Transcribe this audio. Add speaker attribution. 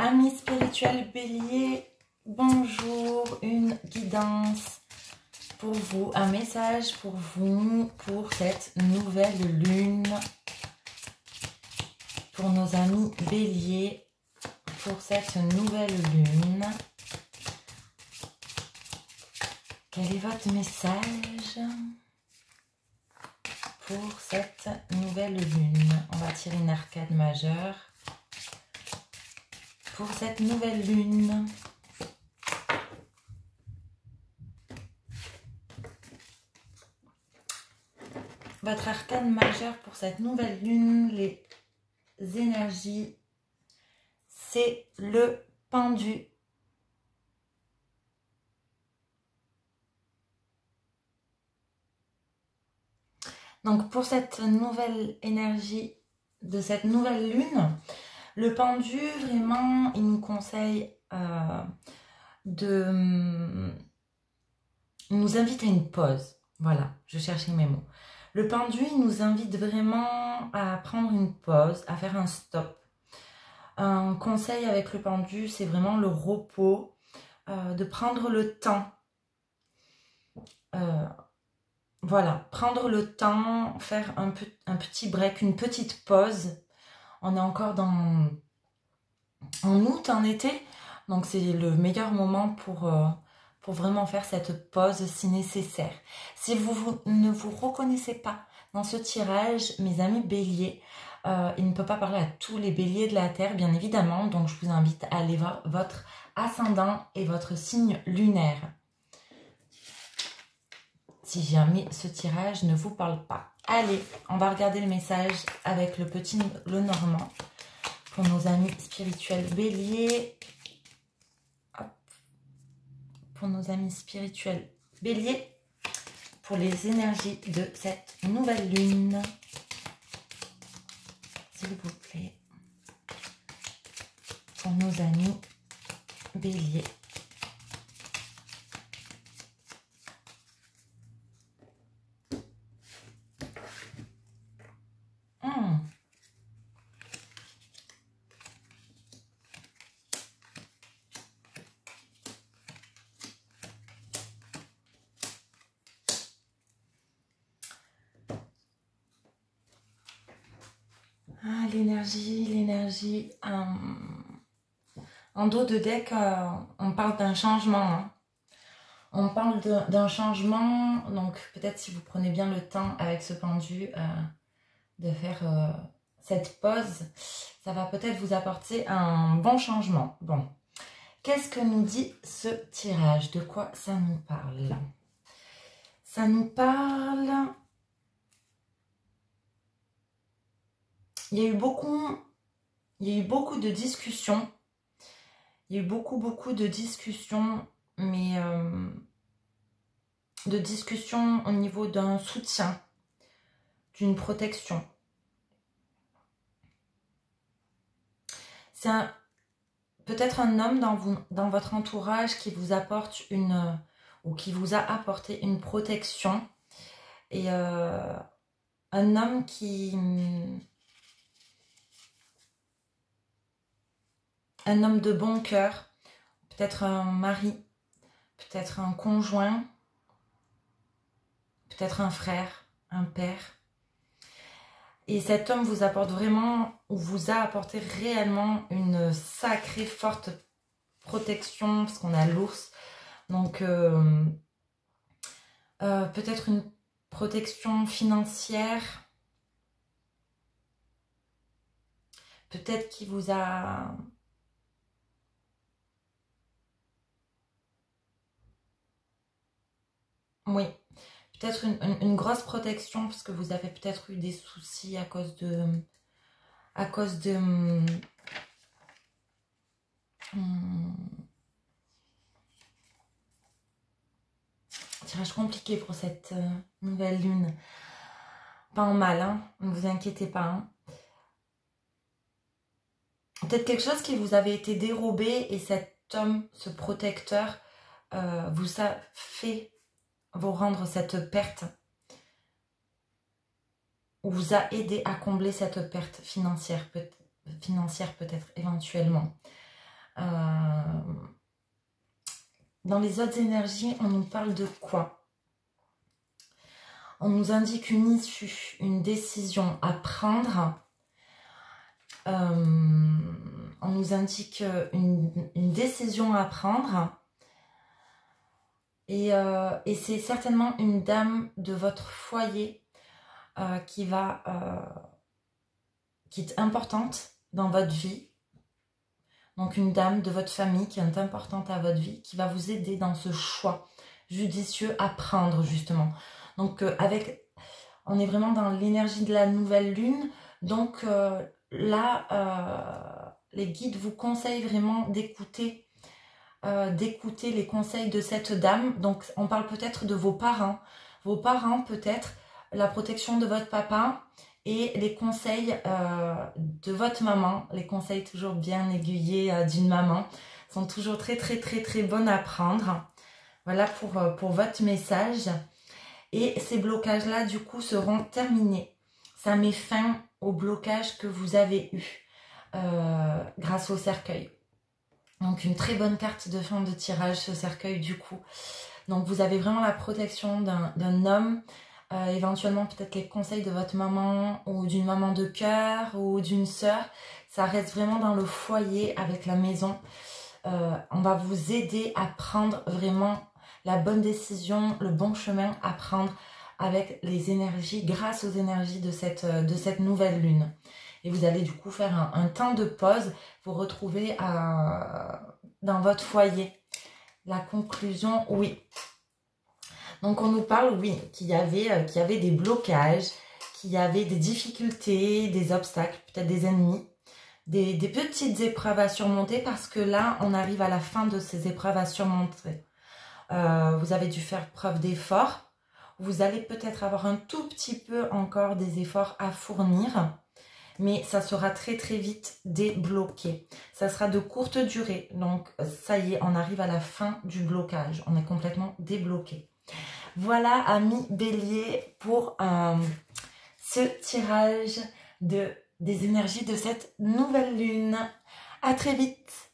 Speaker 1: Amis spirituels Bélier, bonjour, une guidance pour vous, un message pour vous, pour cette nouvelle lune, pour nos amis Bélier, pour cette nouvelle lune. Quel est votre message pour cette nouvelle lune? On va tirer une arcade majeure. Pour cette nouvelle lune, votre arcane majeure pour cette nouvelle lune, les énergies, c'est le pendu. Donc pour cette nouvelle énergie de cette nouvelle lune, le pendu, vraiment, il nous conseille de nous invite à une pause. Voilà, je cherchais mes mots. Le pendu, il nous invite vraiment à prendre une pause, à faire un stop. Un conseil avec le pendu, c'est vraiment le repos, de prendre le temps. Voilà, prendre le temps, faire un petit break, une petite pause. On est encore en août, en été, donc c'est le meilleur moment pour vraiment faire cette pause si nécessaire. Si vous ne vous reconnaissez pas dans ce tirage, mes amis béliers, il ne peut pas parler à tous les béliers de la Terre, bien évidemment, donc je vous invite à aller voir votre ascendant et votre signe lunaire. Si jamais ce tirage ne vous parle pas. Allez, on va regarder le message avec le normand pour nos amis spirituels béliers. Hop. Pour nos amis spirituels béliers, pour les énergies de cette nouvelle lune. S'il vous plaît. Pour nos amis béliers. L'énergie. En dos de deck, on parle d'un changement. Hein. On parle d'un changement, donc peut-être si vous prenez bien le temps avec ce pendu de faire cette pause, ça va peut-être vous apporter un bon changement. Bon, qu'est-ce que nous dit ce tirage? De quoi ça nous parle? Ça nous parle... Il y a eu beaucoup de discussions. Il y a eu beaucoup de discussions, mais de discussions au niveau d'un soutien, d'une protection. C'est peut-être un homme dans votre entourage qui vous apporte ou qui vous a apporté une protection. Et un homme un homme de bon cœur, peut-être un mari, peut-être un conjoint, peut-être un frère, un père. Et cet homme vous apporte vraiment, ou vous a apporté réellement une sacrée forte protection, parce qu'on a l'ours. Donc, peut-être une protection financière. Peut-être qu'il vous a... Oui, peut-être une grosse protection parce que vous avez peut-être eu des soucis à cause de tirage compliqué pour cette nouvelle lune. Pas en mal, hein, ne vous inquiétez pas. Hein. Peut-être quelque chose qui vous avait été dérobé et cet homme, ce protecteur, vous a fait vous rendre cette perte ou vous a aidé à combler cette perte financière peut-être éventuellement. Dans les autres énergies, on nous parle de quoi? On nous indique une issue, une décision à prendre. On nous indique une décision à prendre. Et c'est certainement une dame de votre foyer qui est importante dans votre vie. Donc une dame de votre famille qui est importante à votre vie, qui va vous aider dans ce choix judicieux à prendre justement. Donc on est vraiment dans l'énergie de la nouvelle lune. Donc là, les guides vous conseillent vraiment d'écouter les conseils de cette dame. Donc on parle peut-être de vos parents peut-être, la protection de votre papa et les conseils de votre maman. Les conseils toujours bien aiguillés d'une maman sont toujours très très très très bonnes à prendre. Voilà pour votre message. Et ces blocages là du coup seront terminés. Ça met fin au blocage que vous avez eu grâce au cercueil. Donc une très bonne carte de fin de tirage, ce cercueil du coup. Donc vous avez vraiment la protection d'un homme, éventuellement peut-être les conseils de votre maman ou d'une maman de cœur ou d'une sœur. Ça reste vraiment dans le foyer avec la maison. On va vous aider à prendre vraiment la bonne décision, le bon chemin à prendre avec les énergies, grâce aux énergies de cette nouvelle lune. Et vous allez du coup faire un temps de pause, vous retrouver dans votre foyer. La conclusion, oui. Donc on nous parle, oui, qu'il y avait des blocages, qu'il y avait des difficultés, des obstacles, peut-être des ennemis, des petites épreuves à surmonter, parce que là, on arrive à la fin de ces épreuves à surmonter. Vous avez dû faire preuve d'effort. Vous allez peut-être avoir un tout petit peu encore des efforts à fournir, mais ça sera très très vite débloqué. Ça sera de courte durée, donc ça y est, on arrive à la fin du blocage. On est complètement débloqué. Voilà, amis bélier, pour ce tirage des énergies de cette nouvelle lune. À très vite.